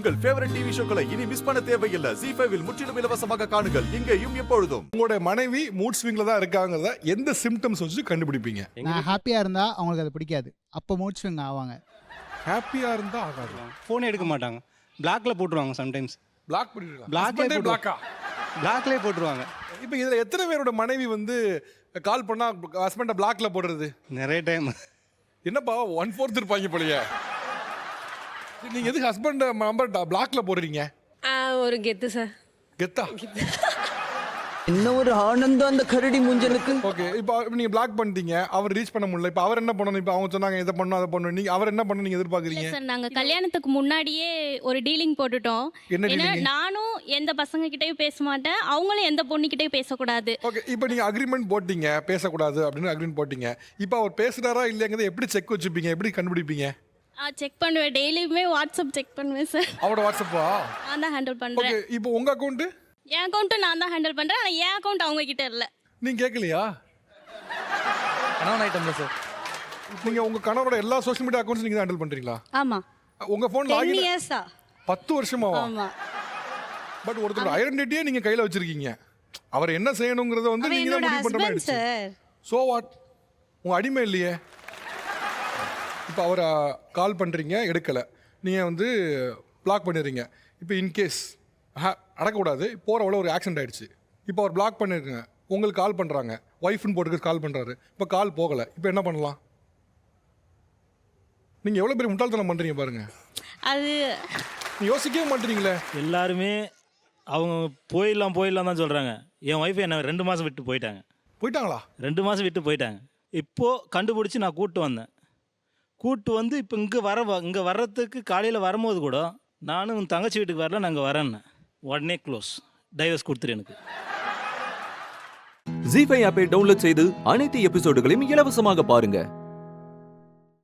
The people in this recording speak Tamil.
உங்கள் ஃபேவரட் டிவி ஷோக்களை இனி மிஸ் பண்ண தேவையில்லை. ZEE5 இல் முற்றிலும் இலவசமாக காணுங்கள், இங்கேயும் எப்பொழுதும். உங்களோட மனைவி மூட் ஸ்விங்ல தான் இருக்காங்கிறத எந்த சிம்டம்ஸ் வச்சு கண்டுபிடிப்பீங்க? நான் ஹாப்பியாக இருந்தால் அவங்களுக்கு அது பிடிக்காது, அப்போ மூட் ஸ்விங் ஆவாங்க. ஹாப்பியா இருந்தா ஆகாது. ஃபோன் எடுக்க மாட்டாங்க, பிளாக்ல போட்டுருவாங்க. சம்டைம்ஸ் பிளாக் பண்ணிடுறாங்க. பிளாக்லே பிளாக்கா பிளாக்லே போட்டுருவாங்க. இப்போ இதுல எத்தனை பேரோட மனைவி வந்து கால் பண்ணா ஹஸ்பண்ட பிளாக்ல போடுறது? நிறைய டைம். என்னப்பா 1/4 இருப்பாங்க போலயே. நீங்க எதுக்கு ஹஸ்பண்ட் நம்பர் பிளாக்ல போடுறீங்க? ஒரு கெத்து சார். கெத்தா? என்ன ஒரு ஆனந்தம் அந்த கரடி மூஞ்சலுக்கு. ஓகே, இப்போ நீங்க பிளாக் பண்ணிட்டீங்க, அவர் ரீச் பண்ண முடியல. இப்போ அவர் என்ன பண்ணணும்? இப்போ அவங்க சொன்னாங்க இதை பண்ணணும் அதை பண்ணணும், நீங்க அவர் என்ன பண்ணணும் நீங்க எதிர்பார்க்குறீங்க? சார் நாங்க கல்யாணத்துக்கு முன்னாடியே ஒரு டீலிங் போட்டுட்டோம். என்ன ஏன்னா dealing? நானும் எந்த பசங்க கிட்டயும் பேச மாட்டேன், அவங்களும் எந்த பொண்ணுகிட்டயும் பேசக்கூடாது. ஓகே, இப்போ நீங்க அக்ரிமெண்ட் போட்டீங்க, பேசக்கூடாது அப்படின்னு அக்ரிமெண்ட் போட்டீங்க. இப்போ அவர் பேசுறாரா இல்லையாங்கிறத எப்படி செக் வச்சுப்பீங்க, எப்படி கண்டுபிடிப்பீங்க? செக் பண்ணுவேன், டெய்லியுமே வாட்ஸ்அப் செக் பண்ணுவேன் சார். அவரோட வாட்ஸ்அப்பா? நான் தான் ஹேண்டில் ஓகே, பண்றேன். இப்போ உங்க அக்கௌண்ட்? என் அக்கௌண்ட்டும் நான் தான் ஹேண்டில் பண்றேன், ஆனா என் அக்கௌண்ட் அவங்க கிட்ட இல்ல. நீங்க கேட்கலையா? கணவன் ஐட்டம்ல சார். நீங்க உங்க கணவரோட எல்லா சோஷியல் மீடியா அக்கௌண்ட்ஸ் நீங்க ஹேண்டில் பண்றீங்களா? ஆமா. உங்க போன் 10 லாகின் இயர்ஸா? 10 வருஷமாவா? ஆமா. பட் ஒருத்தரோட ஐடென்டிட்டியே நீங்க கையில வச்சிருக்கீங்க. அவர் என்ன செய்யணும்ங்கறத வந்து அவன் நீங்க தான் என்னோட முடிவு பண்ற மாதிரி ஹஸ்பண்ட் ஆயிடுச்சு. சார். So what? உங்க அடிமை இல்லையே. இப்போ அவரை கால் பண்றீங்க, எடுக்கல, நீங்க வந்து பிளாக் பண்ணிடுறீங்க. இப்போ இன்கேஸ் அடக்கக்கூடாது, போகிறவள ஒரு ஆக்சிடென்ட் ஆயிடுச்சு. இப்போ அவர் பிளாக் பண்ணிருக்கீங்க, உங்களுக்கு கால் பண்ணுறாங்க, ஒய்ஃப்னு போட்டுக்கு கால் பண்ணுறாரு, இப்போ கால் போகலை, இப்போ என்ன பண்ணலாம்? நீங்கள் எவ்வளோ பெரிய முட்டாள்தனம் பண்ணுறீங்க பாருங்க. அது யோசிக்கவே மாட்டீங்களே. எல்லாருமே அவங்க போயிடலாம் தான் சொல்கிறாங்க. என் ஒய்ஃபை என்ன 2 மாதம் விட்டு போயிட்டாங்களா? 2 மாதம் விட்டு போயிட்டாங்க. இப்போது கண்டுபிடிச்சி நான் கூப்பிட்டு வந்து இப்போ இங்கே வர்றதுக்கு காலையில் வரும்போது கூட நானும் உன் தங்கச்சி வீட்டுக்கு வரல, நாங்கள் வரேன்னு உடனே க்ளோஸ், டைவர்ஸ் கொடுத்துரு எனக்கு. ZEE5 ஆப்பை டவுன்லோட் செய்து அனைத்து எபிசோடுகளையும் இலவசமாக பாருங்க.